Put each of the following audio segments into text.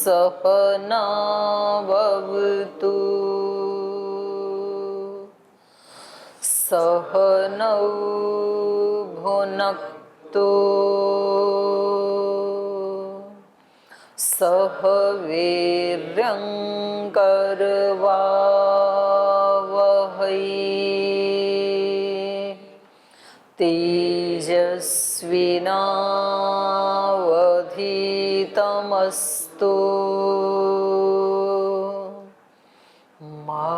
सहनाववतु सहनौ भुनक्तु सह वीर्यङ्करवावहै तेजस्विनावधीतमस्तु मा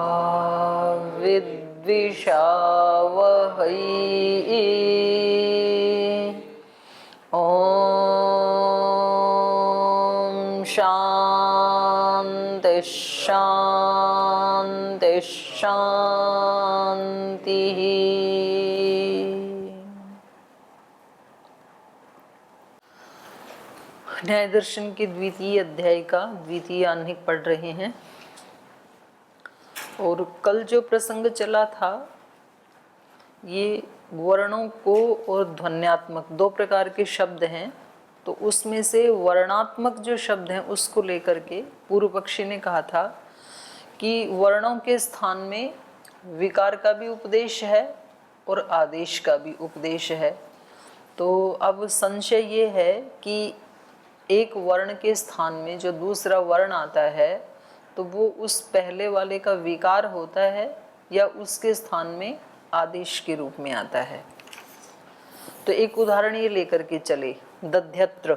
विद्विषावहै। ॐ शान्ति शान्ति शान्तिः। न्याय दर्शन के द्वितीय अध्याय का द्वितीय आह्निक पढ़ रहे हैं। और कल जो प्रसंग चला था, ये वर्णों को और ध्वन्यात्मक दो प्रकार के शब्द हैं, तो उसमें से वर्णात्मक जो शब्द हैं उसको लेकर के पूर्व पक्षी ने कहा था कि वर्णों के स्थान में विकार का भी उपदेश है और आदेश का भी उपदेश है। तो अब संशय ये है कि एक वर्ण के स्थान में जो दूसरा वर्ण आता है तो वो उस पहले वाले का विकार होता है या उसके स्थान में आदेश के रूप में आता है। तो एक उदाहरण ये लेकर के चले, दध्यत्र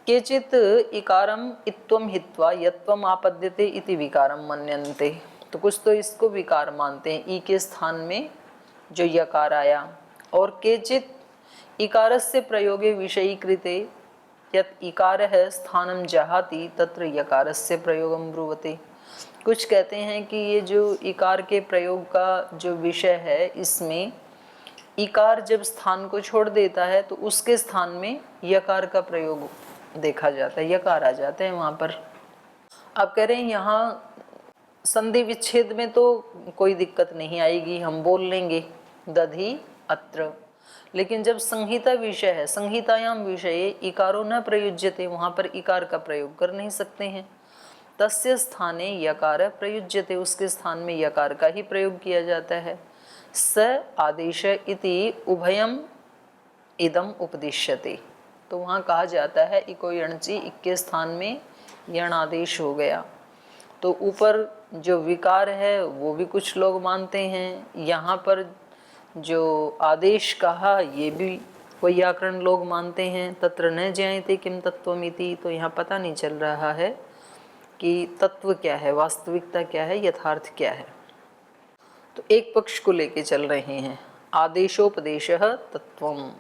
केचित इकारम इत्वम हित्वा यत्वम आपद्यते इति विकारम मन्यन्ते। तो कुछ तो इसको विकार मानते हैं, ई के स्थान में जो यकार आया। और केचित इकारस्य प्रयोगे विषयीकृते यत् इकारः स्थानं जहाति तत्र यकारस्य प्रयोगं ब्रुवते। कुछ कहते हैं कि ये जो इकार के प्रयोग का जो विषय है, इसमें इकार जब स्थान को छोड़ देता है तो उसके स्थान में यकार का प्रयोग देखा जाता है, यकार आ जाते हैं वहाँ पर। आप कह रहे हैं यहाँ संधि विच्छेद में तो कोई दिक्कत नहीं आएगी, हम बोल लेंगे दधि अत्र। लेकिन जब संहिता विषय है, संहितायाम विषये इकारो न प्रयुज्यते, वहाँ पर इकार का प्रयोग कर नहीं सकते हैं। तस्य स्थाने यकार प्रयुज्यते, उसके स्थान में यकार का ही प्रयोग किया जाता है। स आदेश इति उभयम इदम उपदिश्यते। तो वहाँ कहा जाता है इको यणचि, इक के स्थान में यण आदेश हो गया। तो ऊपर जो विकार है वो भी कुछ लोग मानते हैं, यहाँ पर जो आदेश कहा ये भी वैयाकरण लोग मानते हैं। तत्र न ज्ञायते किम तत्त्वमिति, तो यहाँ पता नहीं चल रहा है कि तत्व क्या है, वास्तविकता क्या है, यथार्थ क्या है। तो एक पक्ष को लेके चल रहे हैं, आदेशोपदेशः तत्वम।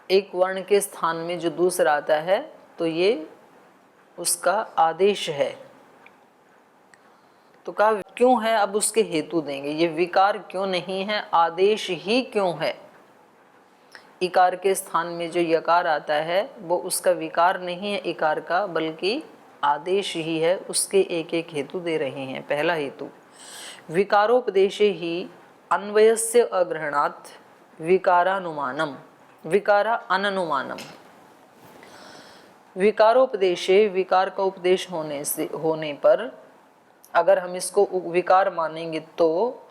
एक वर्ण के स्थान में जो दूसरा आता है तो ये उसका आदेश है। तो कहा क्यों है, अब उसके हेतु देंगे। ये विकार क्यों नहीं है, आदेश ही क्यों है। इकार के स्थान में जो यकार आता है वो उसका विकार नहीं है इकार का, बल्कि आदेश ही है। उसके एक एक हेतु दे रहे हैं। पहला हेतु, विकारोपदेशे ही अन्वयस्य अग्रहणात् विकारानुमानम विकारा अननुमानम। विकारोपदेशे, विकार का उपदेश होने पर अगर हम इसको विकार मानेंगे तो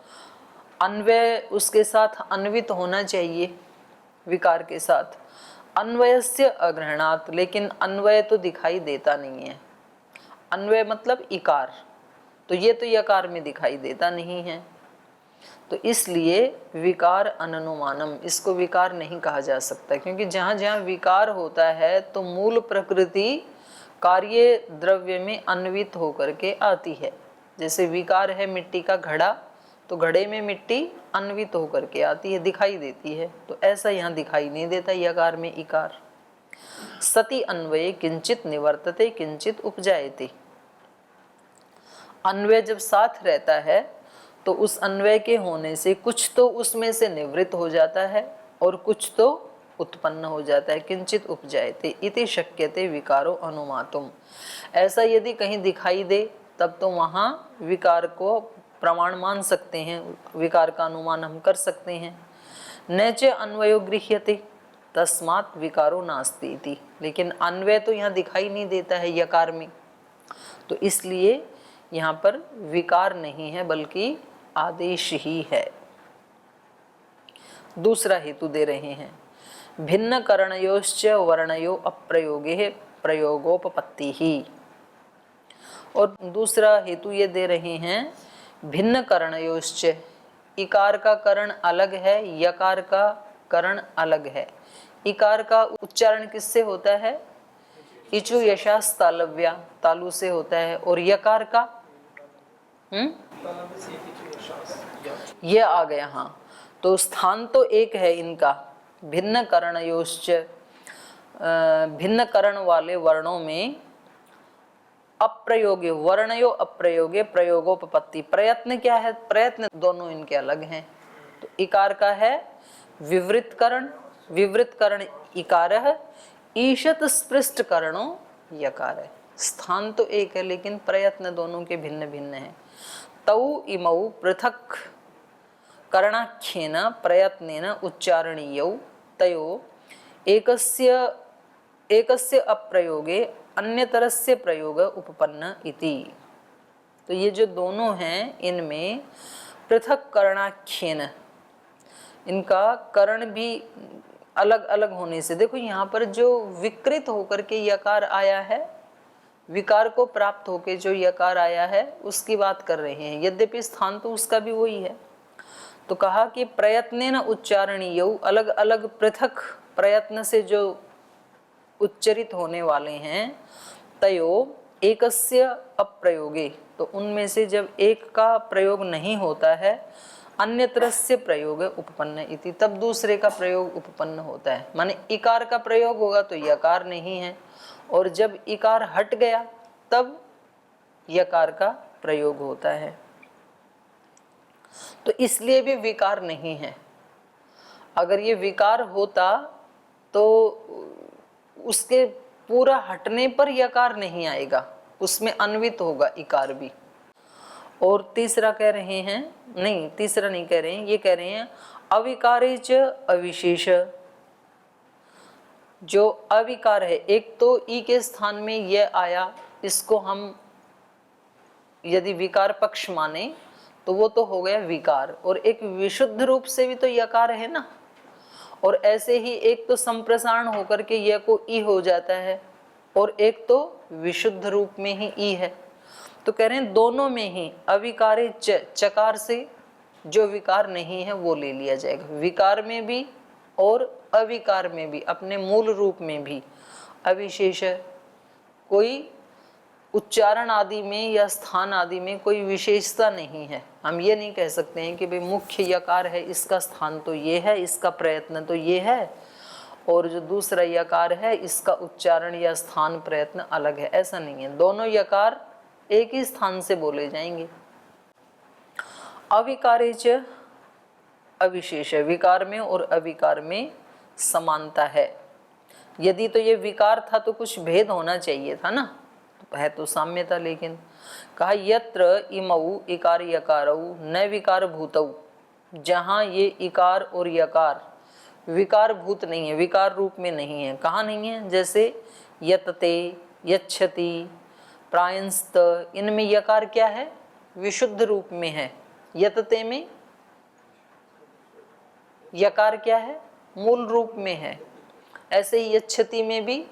अन्वय उसके साथ अन्वित होना चाहिए विकार के साथ। अन्वयस्य अग्रहणात्, लेकिन अन्वय तो दिखाई देता नहीं है। अन्वय मतलब इकार, तो ये तो यकार में दिखाई देता नहीं है। तो इसलिए विकार अननुमानम, इसको विकार नहीं कहा जा सकता, क्योंकि जहाँ जहाँ विकार होता है तो मूल प्रकृति कार्य द्रव्य में अन्वित होकर के आती है। जैसे विकार है मिट्टी का घड़ा, तो घड़े में मिट्टी अन्वित होकर के आती है, दिखाई देती है। तो ऐसा यहाँ दिखाई नहीं देता यकार में इकार। सति अन्वये किंचित निवर्तते किंचित उपजायते। अन्वय जब साथ रहता है तो उस अन्वय के होने से कुछ तो उसमें से निवृत्त हो जाता है और कुछ तो उत्पन्न हो जाता है। किंचित उपजायते इति शक्यते विकारो अनुमातुम। ऐसा यदि कहीं दिखाई दे तब तो वहाँ विकार को प्रमाण मान सकते हैं, विकार का अनुमान हम कर सकते हैं। न च अन्वयो गृह्यते तस्मात् विकारो नास्ति इति। लेकिन अन्वय तो यहाँ दिखाई नहीं देता है यकार में, तो इसलिए यहाँ पर विकार नहीं है बल्कि आदेश ही है। दूसरा हेतु दे रहे हैं, भिन्न करणयोश्च वर्णयो अप्रयोगे प्रयोगोपपत्ति ही। और दूसरा हेतु ये दे रहे हैं, भिन्न करणयोश्च, इकार का करण अलग है, यकार का करण अलग है। इकार का उच्चारण किससे होता है? इचु यशास तालव्या, तालु से होता है। और यकार का ये आ गया। हाँ, तो स्थान तो एक है इनका, भिन्न करणयोश्च, भिन्न करण वाले वर्णों में अप्रयोगे, वर्णयो अप्रयोगे प्रयोगोपपत्ति। प्रयत्न क्या है? प्रयत्न दोनों इनके अलग हैं। तो इकार का है विवृत करण, विवृत करण इकार है, ईशत स्पृष्ट करणों यकार है। स्थान तो एक है लेकिन प्रयत्न दोनों के भिन्न भिन्न हैं। तौ इमौ पृथक करणाख्येन प्रयत्नेन उच्चारणीयौ तयो एकस्य अप्रयोगे अन्यतरस्य प्रयोग उपपन्न इति। तो ये जो दोनों हैं इनमें पृथक करणाख्येन, इनका करण भी अलग अलग होने से, देखो यहाँ पर जो विकृत होकर के यकार आया है, विकार को प्राप्त होकर जो यकार आया है उसकी बात कर रहे हैं, यद्यपि स्थान तो उसका भी वही है। तो कहा कि प्रयत्नेन उच्चारणीय, अलग अलग पृथक प्रयत्न से जो उच्चरित होने वाले हैं, तयो एकस्य अप्रयोगे, तो उनमें से जब एक का प्रयोग नहीं होता है, अन्यतरस्य प्रयोग उपपन्न इति, तब दूसरे का प्रयोग उपपन्न होता है। माने इकार का प्रयोग होगा तो यकार नहीं है, और जब इकार हट गया तब यकार का प्रयोग होता है। तो इसलिए भी विकार नहीं है। अगर ये विकार होता तो उसके पूरा हटने पर यकार नहीं आएगा, उसमें अन्वित होगा इकार भी। और तीसरा कह रहे हैं, नहीं तीसरा नहीं कह रहे हैं, ये कह रहे हैं अविकारे च अविशेष। जो अविकार है, एक तो ई के स्थान में यह आया, इसको हम यदि विकार पक्ष माने तो वो तो हो गया विकार, और एक विशुद्ध रूप से भी तो यकार है ना। और ऐसे ही एक तो संप्रसारण होकर के यह को ई हो जाता है, और एक तो विशुद्ध रूप में ही ई है। तो कह रहे हैं दोनों में ही अविकारे चकार से जो विकार नहीं है वो ले लिया जाएगा, विकार में भी और अविकार में भी, अपने मूल रूप में भी। अविशेष, कोई उच्चारण आदि में या स्थान आदि में कोई विशेषता नहीं है। हम ये नहीं कह सकते हैं कि भाई मुख्य यकार है, इसका स्थान तो ये है, इसका प्रयत्न तो ये है, और जो दूसरा यकार है इसका उच्चारण या स्थान प्रयत्न अलग है, ऐसा नहीं है। दोनों यकार एक ही स्थान से बोले जाएंगे। अविकारे च अविशेष, विकार में और अविकार में समानता है। यदि तो ये विकार था तो कुछ भेद होना चाहिए था ना, है तो साम्यता। लेकिन कहा यत्र इमौ इकार यकारौ न विकार भूतौ, जहाँ ये इकार और यकार विकार भूत नहीं है, विकार रूप में नहीं है। कहाँ नहीं है? जैसे यतते, यच्छति, प्रायंस्त, इनमें यकार क्या है? विशुद्ध रूप में है। यतते में यकार क्या है? मूल रूप में है। ऐसे ही यच्छति में भी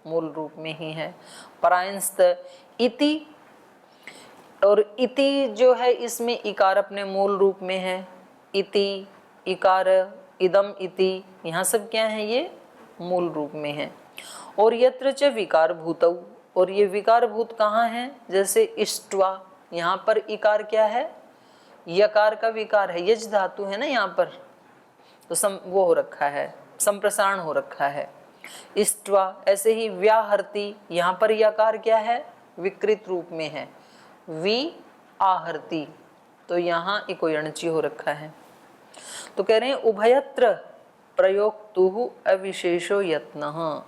मूल रूप में ही है। प्रायंस्त, इति, और इति जो है इसमें इकार अपने मूल रूप में है। इति, इकार, इदम इति, यहाँ सब क्या है? ये मूल रूप में है। और यत्र च विकार भूतौ, और ये विकार भूत कहाँ है? जैसे इष्ट्वा, यहाँ पर इकार क्या है? यकार का विकार है, यज धातु है ना यहाँ पर, तो वो हो रखा है, संप्रसारण हो रखा है, इष्ट्वा। ऐसे ही व्याहर्ति, यहाँ पर यकार क्या है? विकृत रूप में है, वि आहर्ति, तो यहाँ इकोयणची हो रखा है। तो कह रहे हैं उभयत्र प्रयोक्तुः अविशेषो यत्नः,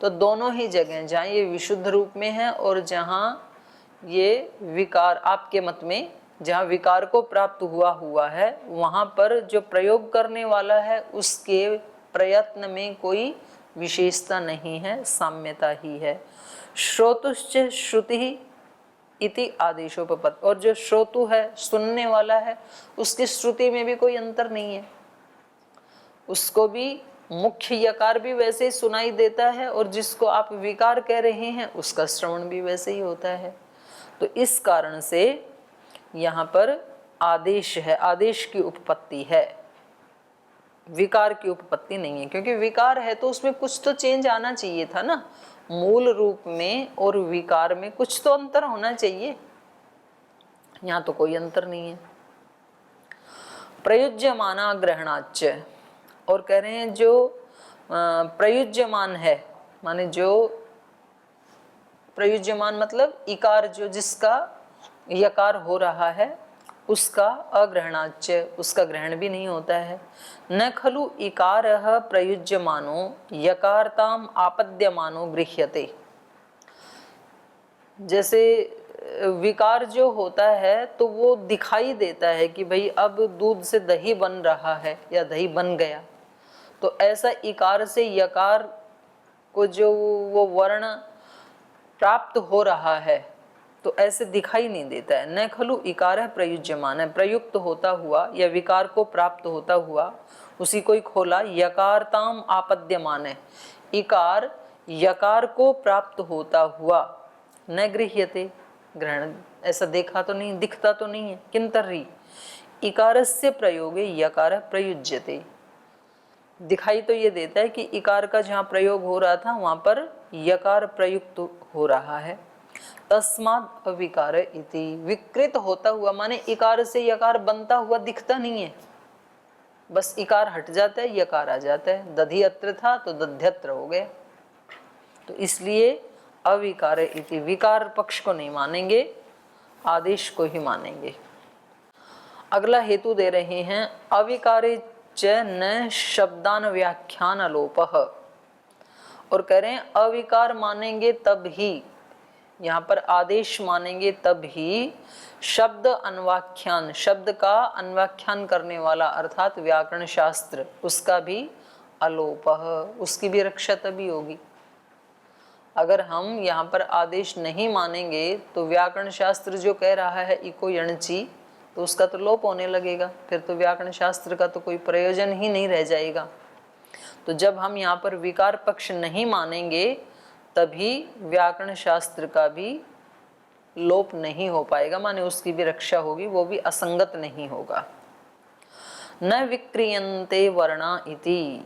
तो दोनों ही जगह जहाँ ये विशुद्ध रूप में है और जहाँ ये विकार, आपके मत में जहाँ विकार को प्राप्त हुआ है, वहाँ पर जो प्रयोग करने वाला है उसके प्रयत्न में कोई विशेषता नहीं है, साम्यता ही है। श्रोतुश्च श्रुति इति आदेशोपपत्ति, और जो श्रोतु है, सुनने वाला है, उसकी श्रुति में भी कोई अंतर नहीं है, उसको भी मुख्य यकार भी वैसे ही सुनाई देता है और जिसको आप विकार कह रहे हैं उसका श्रवण भी वैसे ही होता है। तो इस कारण से यहाँ पर आदेश है, आदेश की उपपत्ति है, विकार की उपपत्ति नहीं है, क्योंकि विकार है तो उसमें कुछ तो चेंज आना चाहिए था ना, मूल रूप में और विकार में कुछ तो अंतर होना चाहिए, यहाँ तो कोई अंतर नहीं है। प्रयुज्यमाना ग्रहणाच्च, और कह रहे हैं जो प्रयुज्यमान है, माने जो प्रयुज्यमान मतलब इकार, जो जिसका यकार हो रहा है उसका अग्रहणाच्च, उसका ग्रहण भी नहीं होता है। न खलु इकारः प्रयुज्यमानो यकारताम आपद्यमानो गृह्यते, जैसे विकार जो होता है तो वो दिखाई देता है कि भाई अब दूध से दही बन रहा है या दही बन गया, तो ऐसा इकार से यकार को जो वो वर्ण प्राप्त हो रहा है तो ऐसे दिखाई नहीं देता है। न खलु इकार है प्रयुज्यमान है, प्रयुक्त होता हुआ या विकार को प्राप्त होता हुआ उसी को ही खोला, यकारताम आपद्यमान है, इकार यकार को प्राप्त होता हुआ न गृह्यते, ग्रहण ऐसा देखा तो नहीं, दिखता तो नहीं है। किंतर्हि इकारस्य प्रयोगे यकार प्रयुज्यते, दिखाई तो ये देता है कि इकार का जहाँ प्रयोग हो रहा था वहाँ पर यकार प्रयुक्त हो रहा है। तस्मात् अविकार इति, विकृत होता हुआ माने इकार से यकार बनता हुआ दिखता नहीं है, बस इकार हट जाता है, यकार आ जाता है। दधि अत्र था तो दध्यत्र हो गया, तो इसलिए अविकार इति, विकार पक्ष को नहीं मानेंगे, आदेश को ही मानेंगे। अगला हेतु दे रहे हैं, अविकारे च न शब्दान व्याख्यान अलोपः, और कह रहे हैं अविकार मानेंगे तब ही, यहाँ पर आदेश मानेंगे तब ही शब्द अन्वाख्यान, शब्द का अन्वाख्यान करने वाला अर्थात व्याकरण शास्त्र, उसका भी अलोपः, उसकी भी रक्षा तभी होगी। अगर हम यहाँ पर आदेश नहीं मानेंगे तो व्याकरण शास्त्र जो कह रहा है इको यणची, तो उसका तो लोप होने लगेगा, फिर तो व्याकरण शास्त्र का तो कोई प्रयोजन ही नहीं रह जाएगा। तो जब हम यहाँ पर विकार पक्ष नहीं मानेंगे तभी व्याकरण शास्त्र का भी लोप नहीं हो पाएगा, माने उसकी भी रक्षा होगी, वो भी असंगत नहीं होगा। न विक्रियन्ते वर्णा इति,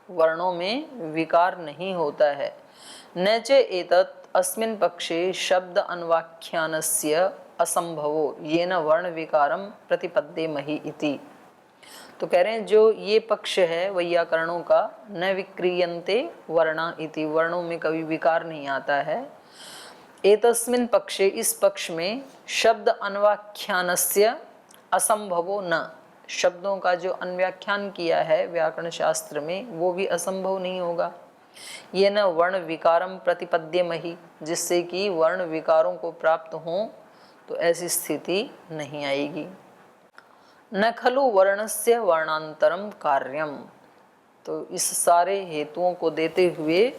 वर्णों में विकार नहीं होता है। न च एतत् अस्मिन् पक्षे शब्द अन्वाख्यानस्य असंभवो येन वर्ण विकारम प्रतिपद्येमहि इति, तो कह रहे हैं जो ये पक्ष है वैयाकरणों का, न विक्रियन्ते वर्णा इति, वर्णों में कभी विकार नहीं आता है। एतस्मिन् पक्षे, इस पक्ष में शब्द अन्वाख्यानस्य असंभवो न, शब्दों का जो अन्व्याख्यान किया है व्याकरण शास्त्र में वो भी असंभव नहीं होगा। ये न वर्ण विकारम प्रतिपद्येमहि, जिससे कि वर्ण विकारों को प्राप्त हों, तो ऐसी स्थिति नहीं आएगी। न खलु वर्णस्य वर्णांतरम कार्यम, तो इस सारे हेतुओं को देते हुए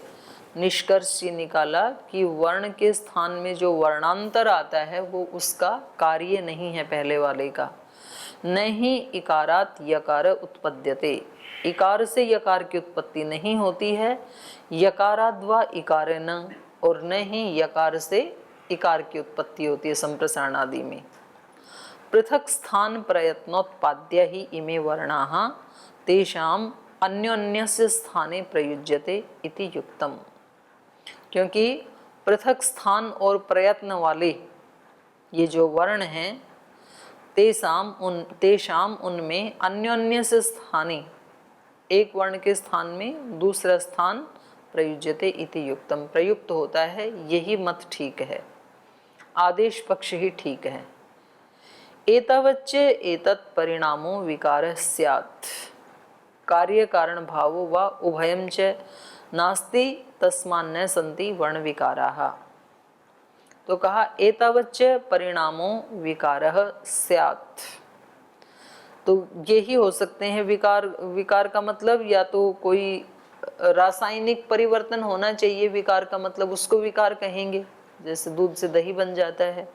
निष्कर्ष ये निकाला कि वर्ण के स्थान में जो वर्णांतर आता है वो उसका कार्य नहीं है पहले वाले का। न ही इकारात यकार उत्पद्यते, इकार से यकार की उत्पत्ति नहीं होती है, यकाराद व इकार न, और न ही यकार से इकार की उत्पत्ति होती है संप्रसारण आदि में। पृथक स्थान प्रयत्नोत्पाद्य ही इमे वर्णाः तेषाम अन्योन्यस्य स्थाने प्रयुज्यते इति युक्तम, क्योंकि पृथक स्थान और प्रयत्न वाले ये जो वर्ण हैं तेषाम उनमें अन्योन्य से स्थाने, एक वर्ण के स्थान में दूसरा स्थान प्रयुज्यते इति युक्तम, प्रयुक्त होता है, यही मत ठीक है, आदेश पक्ष ही ठीक है। एतावच्च एतत् परिणामो विकारः स्यात्, कार्य कारण भावो वा उभयं च नास्ति तस्मान्न सन्ति वर्ण विकाराः, तो कहा एतावच्च परिणामो विकारः स्यात्, तो यही हो सकते हैं विकार। विकार का मतलब या तो कोई रासायनिक परिवर्तन होना चाहिए विकार का, मतलब उसको विकार कहेंगे, जैसे दूध से दही बन जाता है,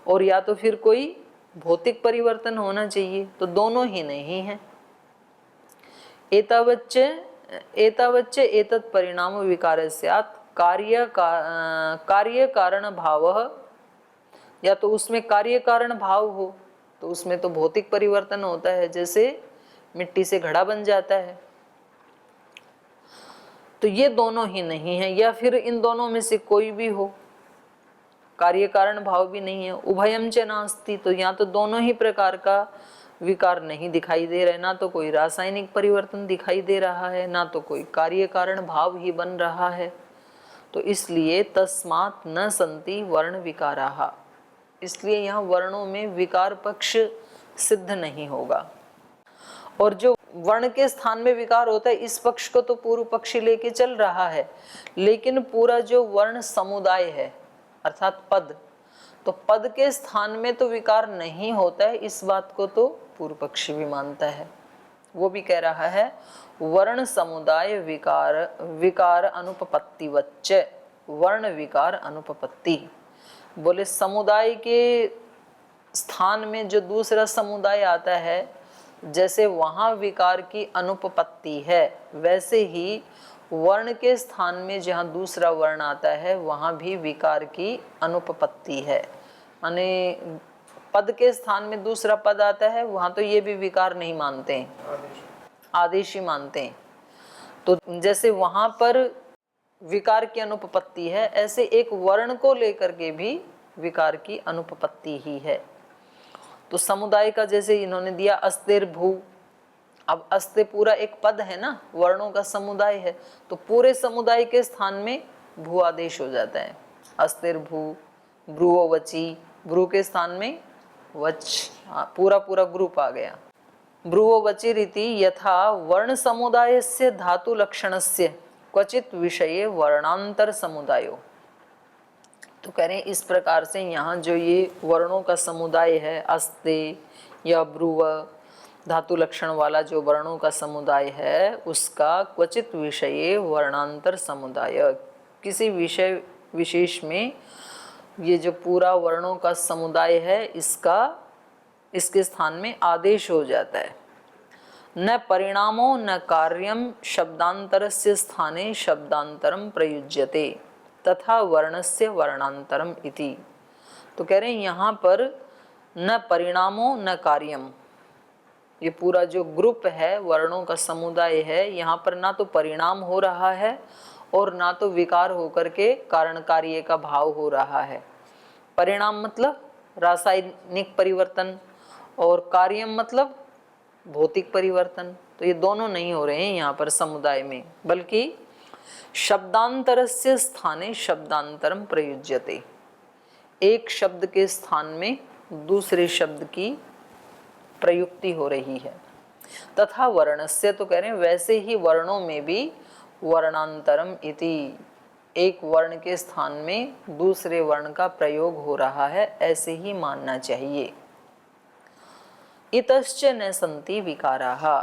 और या तो फिर कोई भौतिक परिवर्तन होना चाहिए, तो दोनों ही नहीं है। एतावच्च एतत् परिणाम विकार स्यात् कार्य कारण भावः, या तो उसमें कार्य कारण भाव हो तो उसमें तो भौतिक परिवर्तन होता है, जैसे मिट्टी से घड़ा बन जाता है, तो ये दोनों ही नहीं है, या फिर इन दोनों में से कोई भी हो, कार्य कारण भाव भी नहीं है। उभयम च नास्ति, तो यहाँ तो दोनों ही प्रकार का विकार नहीं दिखाई दे रहा है, ना तो कोई रासायनिक परिवर्तन दिखाई दे रहा है, ना तो कोई कार्य कारण भाव ही बन रहा है। तो इसलिए तस्मात् न संति वर्ण विकाराः, इसलिए यहाँ वर्णों में विकार पक्ष सिद्ध नहीं होगा। और जो वर्ण के स्थान में विकार होता है, इस पक्ष को तो पूर्व पक्षी लेके चल रहा है, लेकिन पूरा जो वर्ण समुदाय है अर्थात पद, तो पद के स्थान में तो विकार नहीं होता है, इस बात को तो पूर्व पक्षी भी मानता है। वो भी कह रहा है वर्ण समुदाय विकार अनुपपत्ति वच्च, वर्ण विकार अनुपपत्ति। बोले समुदाय के स्थान में जो दूसरा समुदाय आता है, जैसे वहाँ विकार की अनुपपत्ति है, वैसे ही वर्ण के स्थान में जहाँ दूसरा वर्ण आता है वहाँ भी विकार की अनुपपत्ति है। माने पद के स्थान में दूसरा पद आता है, वहाँ तो ये भी विकार नहीं मानते हैं, आदेश ही मानते हैं। तो जैसे वहाँ पर विकार की अनुपपत्ति है, ऐसे एक वर्ण को लेकर के भी विकार की अनुपपत्ति ही है। तो समुदाय का जैसे इन्होंने दिया अस्तिर्भू, अब अस्ते पूरा एक पद है ना, वर्णों का समुदाय है, तो पूरे समुदाय के स्थान में भू आदेश हो जाता है। अस्तिर्भू, ब्रुवो वची, ब्रू के स्थान में वच, पूरा पूरा ग्रुप आ गया। ब्रुवो वची रीति यथा वर्ण समुदायस्य धातु लक्षणस्य क्वचित विषये वर्णांतर समुदायो। तो कह रहे हैं इस प्रकार से यहाँ जो ये वर्णों का समुदाय है, अस्ते या ब्रुव धातु लक्षण वाला जो वर्णों का समुदाय है, उसका क्वचित विषये वर्णांतर समुदाय, किसी विषय विशेष में ये जो पूरा वर्णों का समुदाय है, इसके स्थान में आदेश हो जाता है। न परिणामो न कार्यम शब्दांतरस्य स्थाने शब्दांतरम प्रयुज्यते तथा वर्णस्य वर्णांतरम इति। तो कह रहे हैं यहाँ पर न परिणामो न कार्यम, ये पूरा जो ग्रुप है वर्णों का समुदाय है, यहाँ पर ना तो परिणाम हो रहा है और ना तो विकार होकर के कारण कार्य का भाव हो रहा है। परिणाम मतलब रासायनिक परिवर्तन और कार्यम मतलब भौतिक परिवर्तन, तो ये दोनों नहीं हो रहे हैं यहाँ पर समुदाय में, बल्कि शब्दांतरस्य स्थाने शब्दांतरम प्रयुज्यते, एक शब्द के स्थान में दूसरे शब्द की प्रयुक्ति हो रही है। तथा वर्णस्य, तो कह रहे हैं वैसे ही वर्णों में भी वर्णांतरम इति, एक वर्ण के स्थान में दूसरे वर्ण का प्रयोग हो रहा है, ऐसे ही मानना चाहिए। इतश्च न संति विकाराः,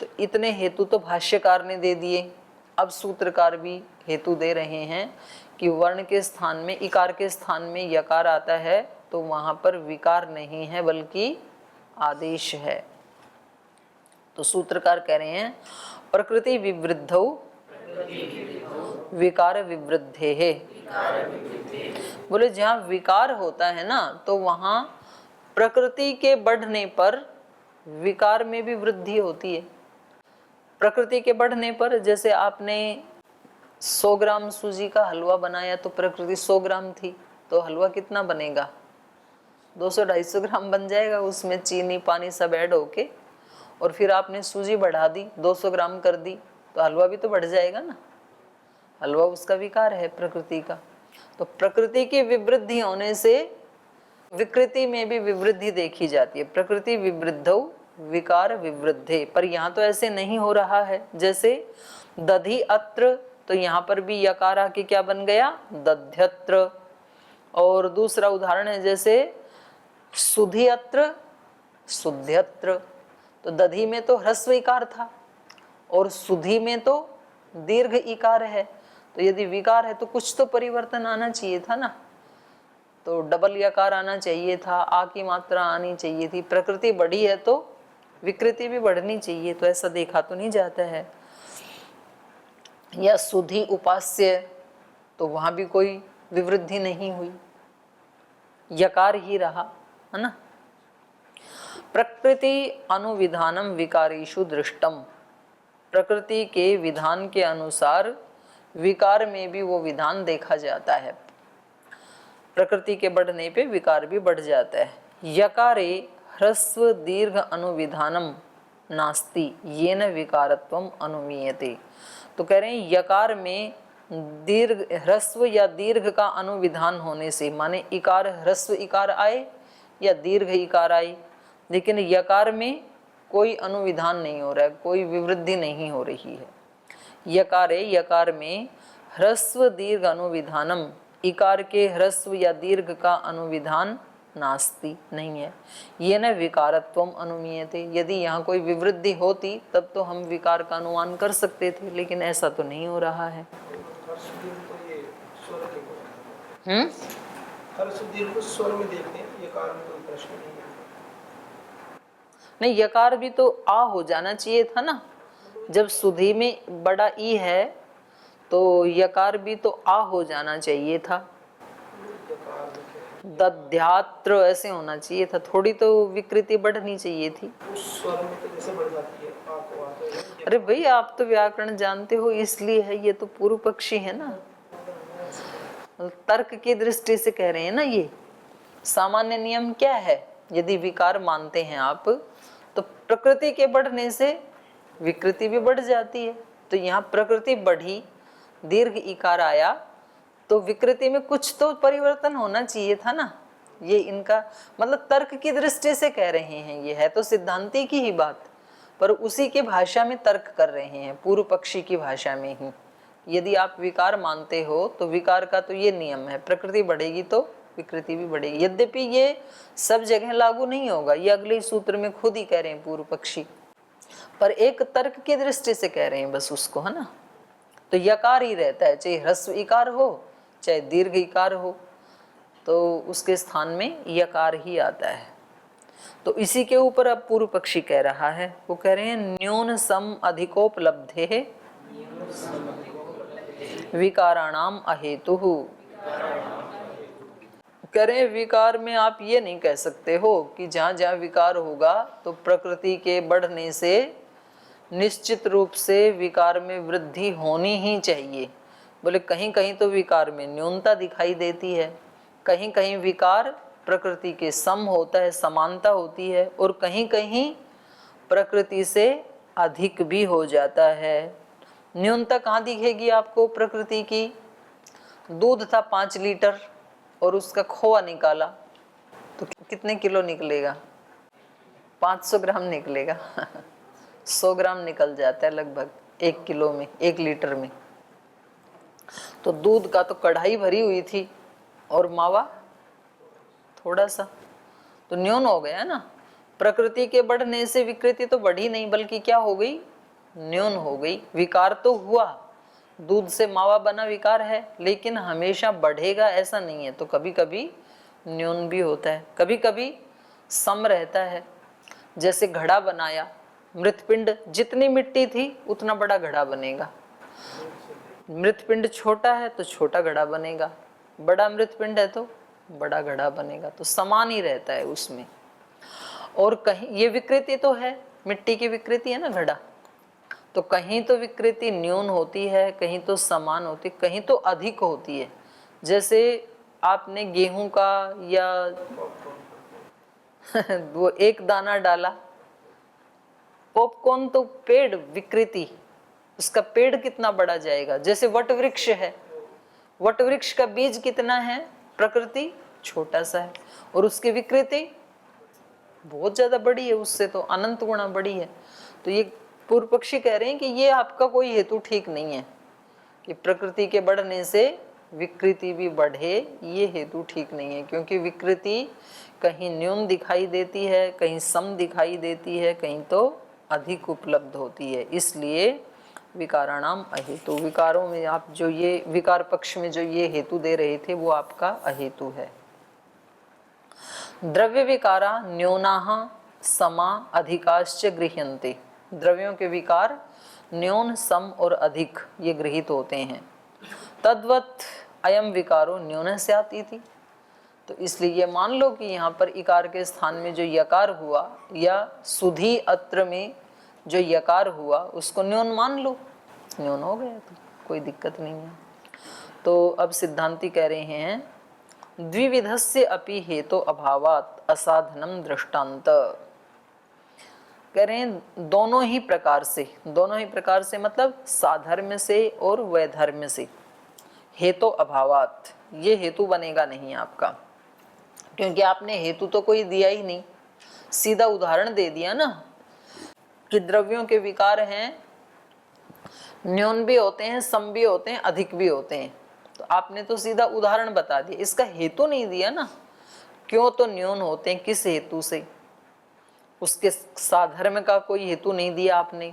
तो इतने हेतु तो भाष्यकार ने दे दिए, अब सूत्रकार भी हेतु दे रहे हैं कि वर्ण के स्थान में, इकार के स्थान में यकार आता है तो वहाँ पर विकार नहीं है बल्कि आदेश है। तो सूत्रकार कह रहे हैं प्रकृति विवृद्धौ विकार विवृद्धे है। बोले जहाँ विकार होता है ना, तो वहाँ प्रकृति के बढ़ने पर विकार में भी वृद्धि होती है। प्रकृति के बढ़ने पर, जैसे आपने 100 ग्राम सूजी का हलवा बनाया तो प्रकृति 100 ग्राम थी, तो हलवा कितना बनेगा? 200-250 ग्राम बन जाएगा, उसमें चीनी पानी सब ऐड होके, और फिर आपने सूजी बढ़ा दी 200 ग्राम कर दी, तो हलवा भी तो बढ़ जाएगा ना। हलवा उसका विकार है प्रकृति का। तो प्रकृति की विवृद्धि होने से विकृति में भी विवृद्धि देखी जाती है। प्रकृति विवृद्धौ विकार विवृद्धे, पर यहाँ तो ऐसे नहीं हो रहा है। जैसे दधि अत्र, तो यहाँ पर भी यकार आके क्या बन गया? दध्यत्र। और दूसरा उदाहरण है जैसे सुधि अत्र सुध्यत्र, तो दधि में तो ह्रस्व इकार था और सुधि में तो दीर्घ इकार है, तो यदि विकार है तो कुछ तो परिवर्तन आना चाहिए था ना, तो डबल यकार आना चाहिए था, आ की मात्रा आनी चाहिए थी। प्रकृति बढ़ी है तो विकृति भी बढ़नी चाहिए, तो ऐसा देखा तो नहीं जाता है। या सुधि उपास्य, तो वहां भी कोई विवृद्धि नहीं हुई, यकार ही रहा, है ना। प्रकृति अनुविधानम विकारेषु दृष्टम, प्रकृति के विधान के अनुसार विकार में भी वो विधान देखा जाता है। प्रकृति के बढ़ने पे विकार भी बढ़ जाता है। यकारे ह्रस्व दीर्घ अनुविधानम नास्ति येन विकारत्वम अनुमीयते, तो कह रहे हैं यकार में दीर्घ ह्रस्व या दीर्घ का अनुविधान होने से, माने इकार ह्रस्व इकार आए या दीर्घ इकार आए, लेकिन यकार में कोई अनुविधान नहीं हो रहा है, कोई विवृद्धि नहीं हो रही है। यकारे, यकार में ह्रस्व दीर्घ अनुविधानम, इकार के ह्रस्व या दीर्घ का अनुविधान नास्ति, नहीं है। ये न विकारत्वम अनुमीयते, यदि यहाँ कोई विवृद्धि होती तब तो हम विकार का अनुमान कर सकते थे, लेकिन ऐसा तो नहीं हो रहा है। नहीं, यकार भी तो आ हो जाना चाहिए था ना, जब सुधि में बड़ा ई है तो यकार भी तो आ हो जाना चाहिए था। दध्यात्र ऐसे होना चाहिए था, थोड़ी तो विकृति बढ़नी चाहिए थी। उस स्वर में तो जैसे बढ़ जाती है, आ को आते हैं। अरे भाई, आप तो व्याकरण जानते हो इसलिए है, ये तो पूर्व पक्षी है ना, तर्क की दृष्टि से कह रहे हैं ना। ये सामान्य नियम क्या है, यदि विकार मानते हैं आप तो प्रकृति के बढ़ने से विकृति भी बढ़ जाती है। तो यहाँ प्रकृति बढ़ी, दीर्घ इकार आया, तो विकृति में कुछ तो परिवर्तन होना चाहिए था ना। ये इनका मतलब तर्क की दृष्टि से कह रहे हैं, ये है तो सिद्धांति की ही बात, पर उसी के भाषा में तर्क कर रहे हैं, पूर्व पक्षी की भाषा में ही। यदि आप विकार मानते हो तो विकार का तो ये नियम है, प्रकृति बढ़ेगी तो विकृति भी बढ़ेगी। यद्यपि ये सब जगह लागू नहीं होगा, ये अगले सूत्र में खुद ही कह रहे हैं पूर्व पक्षी, पर एक तर्क की दृष्टि से कह रहे हैं बस उसको, है ना। तो यकार ही रहता है, चाहे ह्रस्व इकार हो चाहे दीर्घ इकार हो, तो उसके स्थान में यकार ही आता है। तो इसी के ऊपर अब पूर्व पक्षी कह रहा है, वो कह रहे हैं न्यून सम अधिकोपलब्धे विकाराणाम अहेतु। कह रहे हैं विकार में आप ये नहीं कह सकते हो कि जहाँ जहाँ विकार होगा तो प्रकृति के बढ़ने से निश्चित रूप से विकार में वृद्धि होनी ही चाहिए। बोले कहीं कहीं तो विकार में न्यूनता दिखाई देती है, कहीं कहीं विकार प्रकृति के सम होता है, समानता होती है, और कहीं कहीं प्रकृति से अधिक भी हो जाता है। न्यूनता कहाँ दिखेगी आपको प्रकृति की? दूध था 5 लीटर और उसका खोआ निकाला तो कितने किलो निकलेगा? 500 ग्राम निकलेगा 100 ग्राम निकल जाता है लगभग 1 किलो में, 1 लीटर में। तो दूध का तो कढ़ाई भरी हुई थी और मावा थोड़ा सा, तो न्यून हो गया ना। प्रकृति के बढ़ने से विकृति तो बढ़ी नहीं, बल्कि क्या हो गई? न्यून हो गई। विकार तो हुआ, दूध से मावा बना विकार है, लेकिन हमेशा बढ़ेगा ऐसा नहीं है। तो कभी कभी न्यून भी होता है, कभी कभी सम रहता है। जैसे घड़ा बनाया, मृतपिंड जितनी मिट्टी थी उतना बड़ा घड़ा बनेगा, मृतपिंड छोटा है तो छोटा घड़ा बनेगा, बड़ा मृतपिंड है तो बड़ा घड़ा बनेगा। तो समान ही रहता है उसमें। और कहीं ये विकृति तो है, मिट्टी की विकृति है ना घड़ा, तो कहीं तो विकृति न्यून होती है, कहीं तो समान होती, कहीं तो अधिक होती है। जैसे आपने गेहूं का या वो एक दाना डाला, पॉपकॉर्न तो पेड़ विकृति, उसका पेड़ कितना बड़ा जाएगा। जैसे वट वृक्ष है, वट वृक्ष का बीज कितना है? प्रकृति छोटा सा है और उसकी विकृति बहुत ज्यादा बड़ी है, उससे तो अनंत गुना बड़ी है। तो ये पूर्व पक्षी कह रहे हैं कि ये आपका कोई हेतु ठीक नहीं है कि प्रकृति के बढ़ने से विकृति भी बढ़े, ये हेतु ठीक नहीं है, क्योंकि विकृति कहीं न्यून दिखाई देती है, कहीं सम दिखाई देती है, कहीं तो अधिक उपलब्ध होती है। इसलिए विकाराणाम अहेतु। विकारों में आप जो ये विकार पक्ष में जो ये हेतु दे रहे थे वो आपका अहेतु है। द्रव्य विकारा न्यूनाः समा अधिकाश्च गृह्यन्ते। द्रव्यों के विकार न्यून, सम और अधिक ये गृहीत होते हैं। तद्वत् अयम विकारो न्यून स्यात् इति। तो इसलिए ये मान लो कि यहाँ पर इकार के स्थान में जो यकार हुआ या सुधी अत्र में जो यकार हुआ उसको न्यून मान लो, न्यून हो गया तो कोई दिक्कत नहीं है। तो अब सिद्धांती कह रहे हैं द्विविधस्य अपि हेतु अभावात् असाधनम दृष्टांत। कह रहे हैं दोनों ही प्रकार से मतलब साधर्म से और वैधर्म से हेतु अभावात्, ये हेतु बनेगा नहीं आपका, क्योंकि आपने हेतु तो कोई दिया ही नहीं, सीधा उदाहरण दे दिया ना कि द्रव्यों के विकार हैं, न्यून भी होते हैं, सम भी होते हैं, अधिक भी होते हैं। तो आपने तो सीधा उदाहरण बता दिया, इसका हेतु नहीं दिया ना, क्यों तो न्यून होते हैं, किस हेतु से, उसके साधर्म का कोई हेतु नहीं दिया आपने।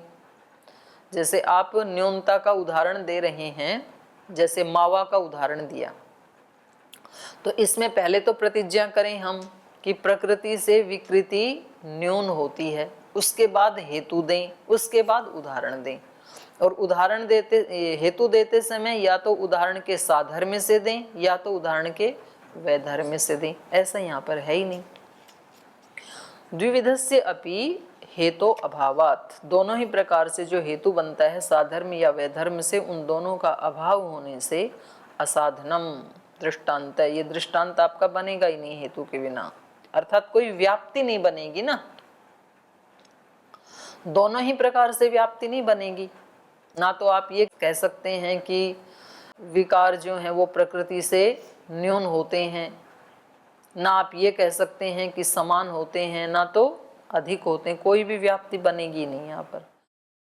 जैसे आप न्यूनता का उदाहरण दे रहे हैं, जैसे मावा का उदाहरण दिया, तो इसमें पहले तो प्रतिज्ञा करें हम कि प्रकृति से विकृति न्यून होती है, उसके बाद हेतु दें, उसके बाद उदाहरण दें। और उदाहरण देते हेतु देते समय या तो उदाहरण के साधर्म से दें या तो उदाहरण के वैधर्म से दें, ऐसा यहाँ पर है ही नहीं। द्विविधस्य अपि हेतु अभावात्, दोनों ही प्रकार से जो हेतु बनता है साधर्म या वैधर्म से, उन दोनों का अभाव होने से असाधनम दृष्टांत, ये दृष्टांत आपका बनेगा ही नहीं हेतु के बिना, अर्थात कोई व्याप्ति नहीं बनेगी ना, दोनों ही प्रकार से व्याप्ति नहीं बनेगी। ना तो आप ये कह सकते हैं कि विकार जो हैं वो प्रकृति से न्यून होते हैं, ना आप ये कह सकते हैं कि समान होते हैं, ना तो अधिक होते हैं, कोई भी व्याप्ति बनेगी नहीं यहाँ पर।